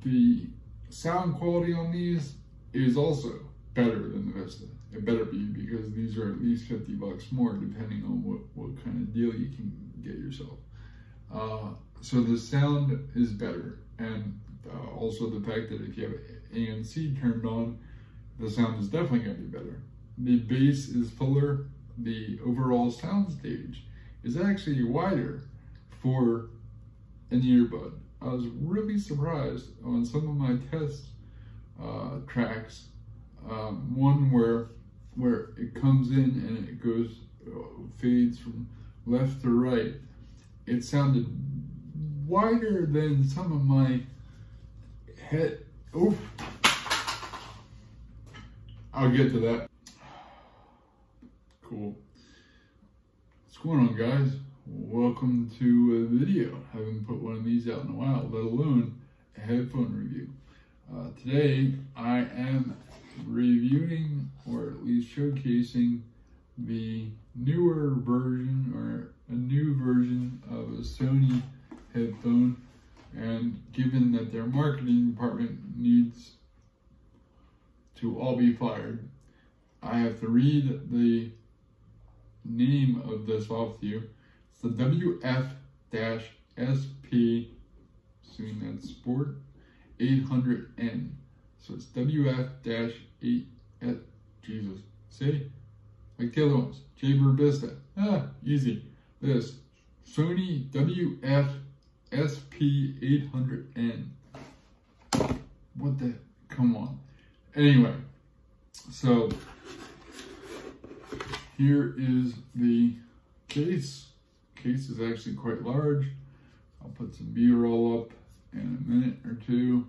the sound quality on these is also better than the Vista. It better be, because these are at least 50 bucks more depending on what kind of deal you can get yourself. So the sound is better, and also the fact that if you have ANC turned on, the sound is definitely going to be better. The bass is fuller. The overall sound stage is actually wider for an earbud. I was really surprised on some of my test tracks. One where it comes in and it goes fades from left to right. It sounded wider than some of my head. Oof. I'll get to that. Cool. What's going on, guys? Welcome to a video. Haven't put one of these out in a while, let alone a headphone review. Today I am reviewing, or at least showcasing, the newer version, or a new version of a Sony headphone. And given that their marketing department needs to all be fired, I have to read the name of this off to you. It's the WF-SP, assuming that's sport, 800N. So it's WF-8, Jesus, see? Like the other ones, Jaybird VISTA, easy. This, Sony WF-SP800N. What the, come on. Anyway, so here is the case. Case is actually quite large. I'll put some B-roll up in a minute or two.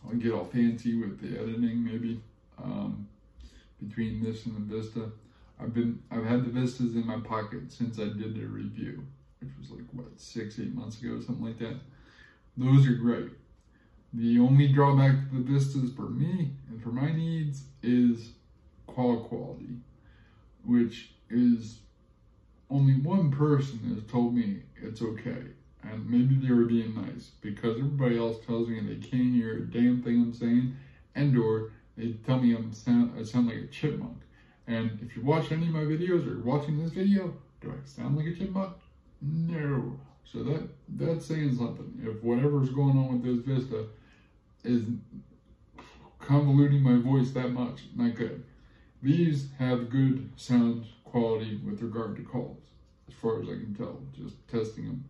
I'll get all fancy with the editing maybe between this and the Vista. I've had the Vistas in my pocket since I did the review, which was like what, 6-8 months ago, something like that. Those are great. The only drawback to the Vistas for me and for my needs is quality, which is only one person has told me it's okay. And maybe they were being nice, because everybody else tells me they can't hear a damn thing I'm saying, and or they tell me I sound like a chipmunk. And if you watch any of my videos or watching this video, do I sound like a chipmunk? No. So that's saying something. If whatever's going on with this Vista is convoluting my voice that much, not good. These have good sound quality with regard to calls, as far as I can tell, just testing them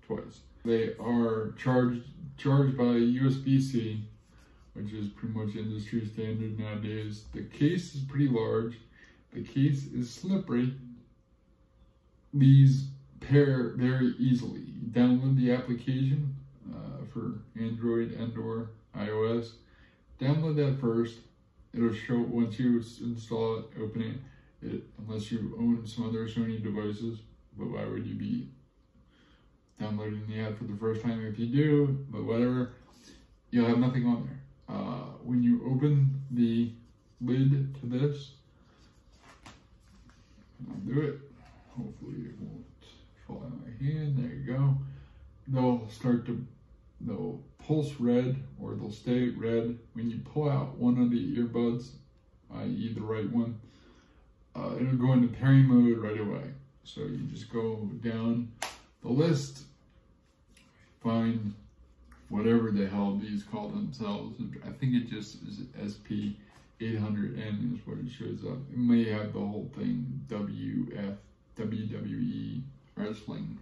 twice. They are charged by USB-C, which is pretty much industry standard nowadays. The case is pretty large. The case is slippery. These pair very easily. You download the application for Android and or iOS. Download that first. It'll show once you install it, open it, unless you own some other Sony devices. But why would you be downloading the app for the first time if you do? But whatever, you'll have nothing on there. When you open the lid to this, I'll do it. Hopefully it won't fall out of my hand. There you go. They'll pulse red, or they'll stay red when you pull out one of the earbuds, i.e. the right one. It'll go into pairing mode right away. So you just go down the list, find whatever the hell these call themselves. I think it just is SP800N is what it shows up. It may have the whole thing, WWE wrestling,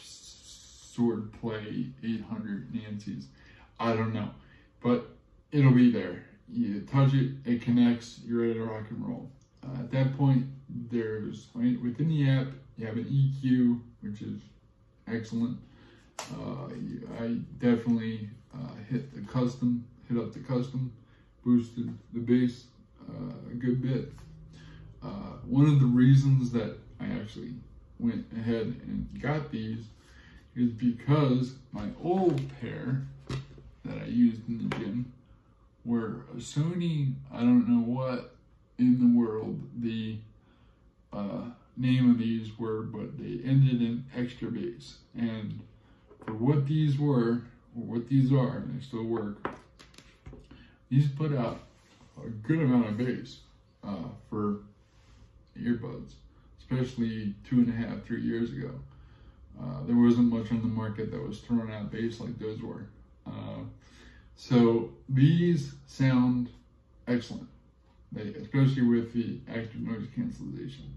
sword play 800 Nancy's. I don't know, but it'll be there. You touch it, it connects, you're ready to rock and roll. At that point, there's, within the app, you have an EQ, which is excellent. I definitely hit up the custom, boosted the bass a good bit. One of the reasons that I actually went ahead and got these is because my old pair that I used in the gym were a Sony, I don't know what in the world the name of these were, but they ended in extra bass. And for what these were, or what these are, and they still work, these put out a good amount of bass for earbuds, especially 2.5, 3 years ago. There wasn't much on the market that was throwing out bass like those were. So these sound excellent, especially with the active noise cancellation.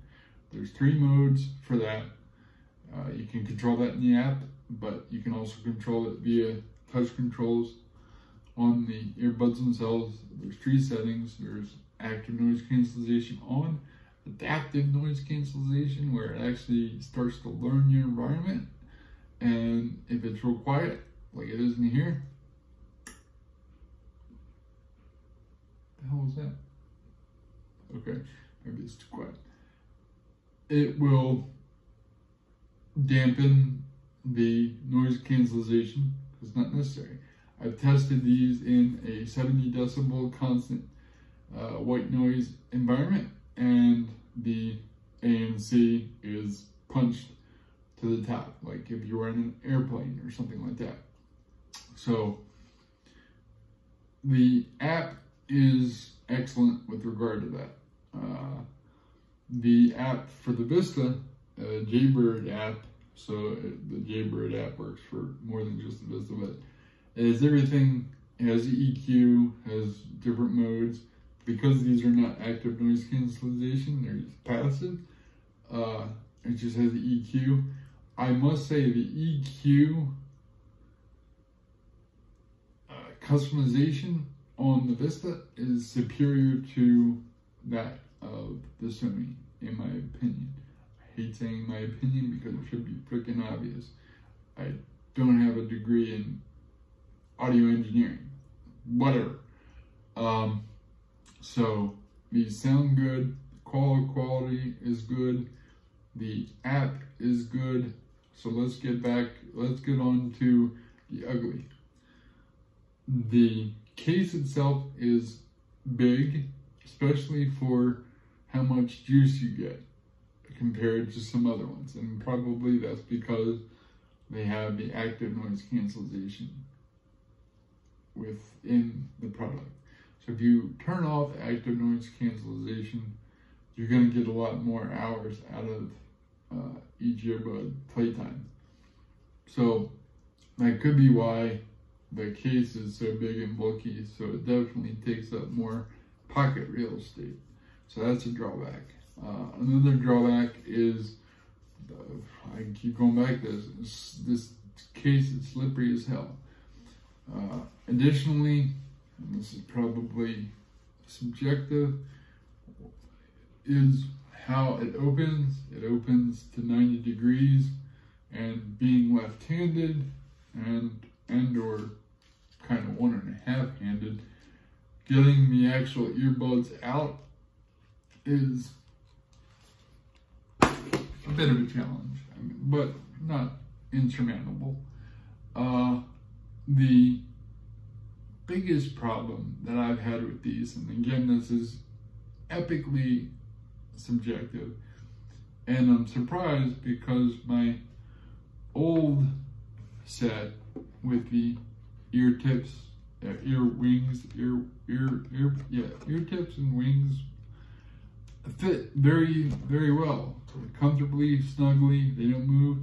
There's 3 modes for that. You can control that in the app, but you can also control it via touch controls on the earbuds themselves. There's 3 settings. There's active noise cancellation on, adaptive noise cancellation, where it actually starts to learn your environment, and if it's real quiet, like it is in here. The hell was that? Okay, maybe it's too quiet. It will dampen the noise cancellation. It's not necessary. I've tested these in a 70 decibel constant white noise environment, and the ANC is punched to the top, like if you were in an airplane or something like that. So the app is excellent with regard to that. The app for the Vista, Jaybird app, so the Jaybird app works for more than just the Vista, but it has everything. It has the EQ, has different modes. Because these are not active noise cancellation, they're just passive. It just has the EQ. I must say the EQ customization on the Vista is superior to that of the Sony, in my opinion. I hate saying my opinion because it should be freaking obvious. I don't have a degree in audio engineering, whatever. So these sound good, quality is good, the app is good. So let's get on to the ugly. The case itself is big, especially for how much juice you get compared to some other ones. And probably that's because they have the active noise cancellation within the product. So if you turn off active noise cancellation, you're going to get a lot more hours out of each earbud playtime. So that could be why the case is so big and bulky, so it definitely takes up more pocket real estate. So that's a drawback. Another drawback is, I keep going back to this case is slippery as hell. Additionally, and this is probably subjective, is how it opens. It opens to 90 degrees, and being left-handed and or kind of 1.5-handed, getting the actual earbuds out is a bit of a challenge, but not insurmountable. The biggest problem that I've had with these, and again, this is epically subjective, and I'm surprised because my old set with the ear tips, ear tips and wings fit very, very well, comfortably, snugly, they don't move.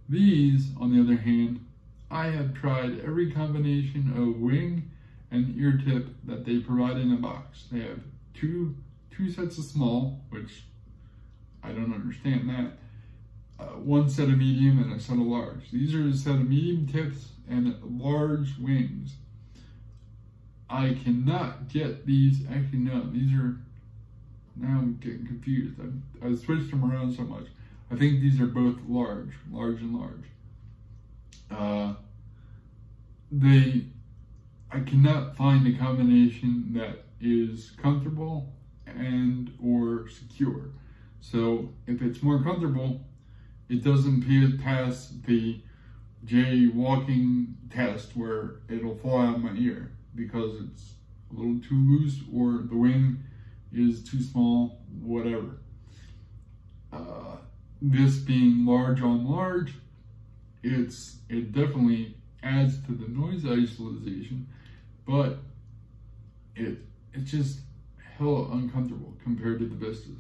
These, on the other hand, I have tried every combination of wing and ear tip that they provide in a box. They have two sets of small, which I don't understand that. One set of medium and a set of large. These are a set of medium tips and large wings. I cannot get these, actually no, these are, now I'm getting confused. I've switched them around so much. I think these are both large and large. I cannot find a combination that is comfortable and or secure. So if it's more comfortable, it doesn't pass the jaywalking test where it'll fly out my ear because it's a little too loose or the wing is too small, whatever. This being large on large, it definitely adds to the noise isolation, but it's just hella uncomfortable compared to the Vistas.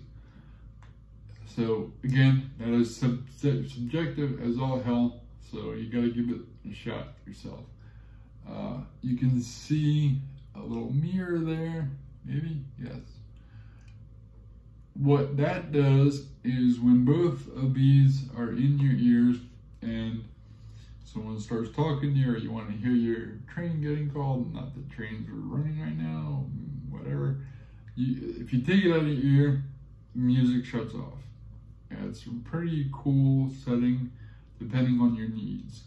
So again, that is subjective as all hell, so you gotta give it a shot yourself. You can see a little mirror there, maybe, yes. What that does is when both of these are in your ears and someone starts talking to you, or you want to hear your train getting called, not that trains are running right now, whatever, if you take it out of your ear, music shuts off. Yeah, it's a pretty cool setting depending on your needs.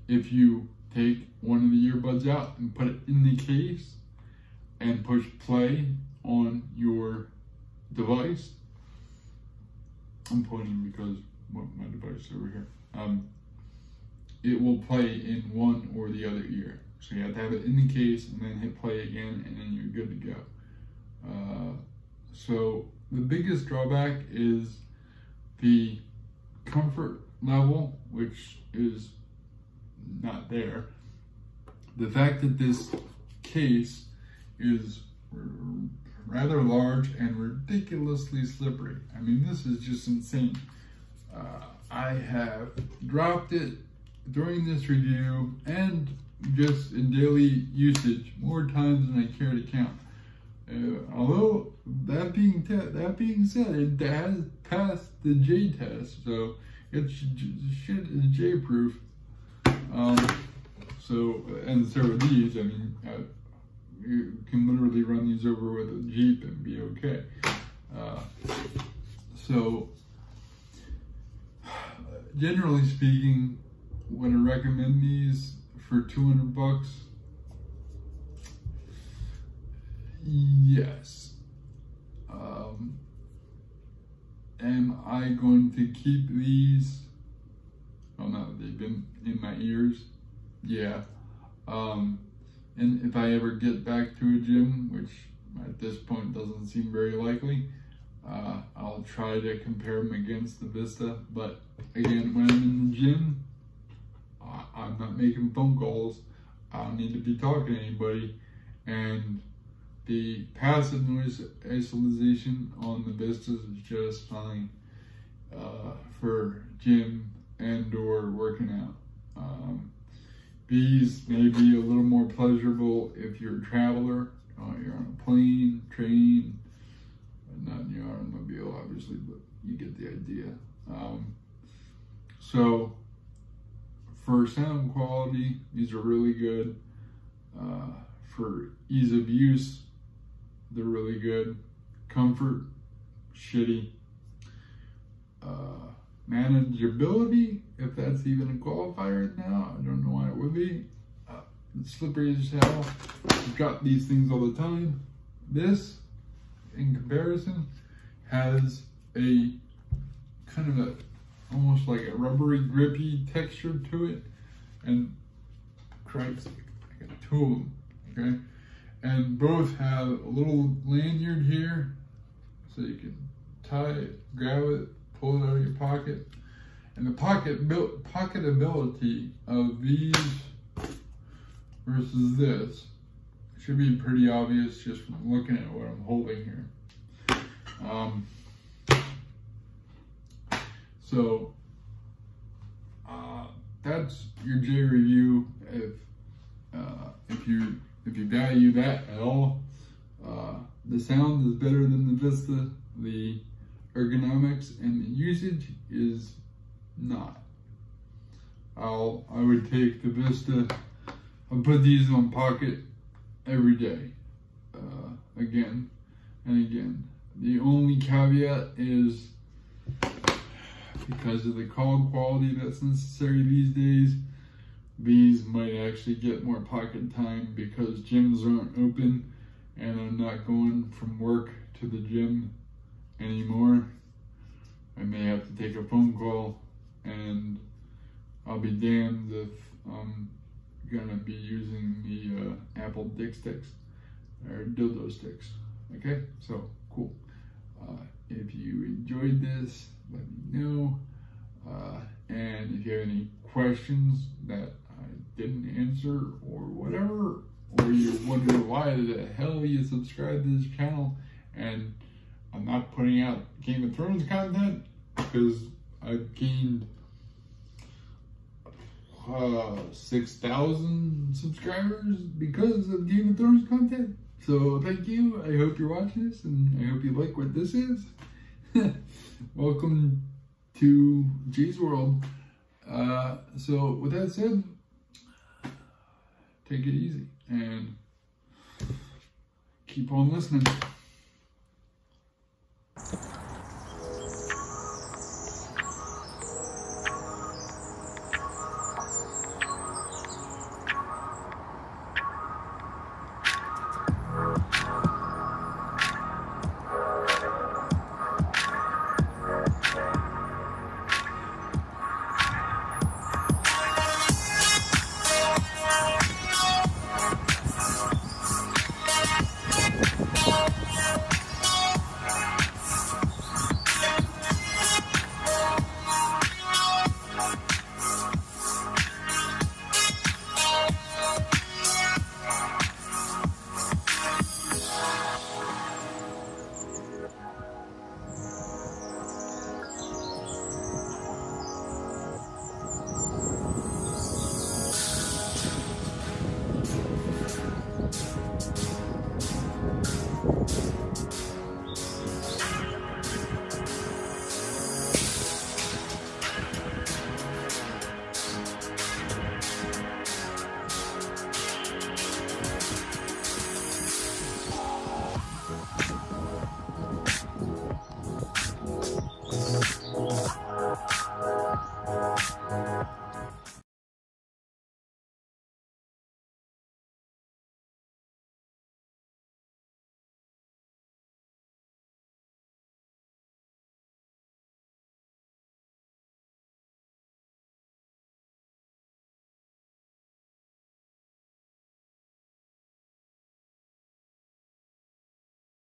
If you take one of the earbuds out and put it in the case and push play on your device, I'm pointing because my device is over here, it will play in one or the other ear. So you have to have it in the case and then hit play again, and then you're good to go. So the biggest drawback is the comfort level, which is not there. The fact that this case is rather large and ridiculously slippery. I mean, this is just insane. I have dropped it during this review and just in daily usage more times than I care to count. Although that being said, it has passed the J test, so it's shit is J proof. And so are these. I mean, you can literally run these over with a Jeep and be okay. So generally speaking, would I recommend these for $200? Yes. Am I going to keep these? Oh no, they've been in my ears. Yeah. And if I ever get back to a gym, which at this point doesn't seem very likely, I'll try to compare them against the Vista. But again, when I'm in the gym, I'm not making phone calls. I don't need to be talking to anybody. And the passive noise isolation on the Vistas is just fine for gym and or working out. These may be a little more pleasurable if you're a traveler, you're on a plane, train, not in your automobile obviously, but you get the idea. So for sound quality, these are really good. For ease of use, they're really good. Comfort, shitty. Manageability, if that's even a qualifier now, I don't know why it would be. It's slippery as hell. I've got these things all the time. This, in comparison, has a kind of a, almost like a rubbery, grippy texture to it. And Christ, I got two of them, okay? And both have a little lanyard here, so you can tie it, grab it, pull it out of your pocket. And the pocketability of these versus this should be pretty obvious just from looking at what I'm holding here. That's your J review. If you value that at all, the sound is better than the Vista. The ergonomics and the usage is not. I would take the Vista and put these on pocket every day, again and again. The only caveat is because of the call quality that's necessary these days, these might actually get more pocket time because gyms aren't open and I'm not going from work to the gym anymore. I may have to take a phone call, and I'll be damned if I'm gonna be using the Apple dick sticks or dildo sticks. Okay, so cool. If you enjoyed this, let me know. And if you have any questions that I didn't answer or whatever, or you're wondering why the hell you subscribe to this channel and I'm not putting out Game of Thrones content, because I've gained 6,000 subscribers because of Game of Thrones content. So thank you. I hope you're watching this, and I hope you like what this is. Welcome to Jay's World. So with that said, take it easy and keep on listening.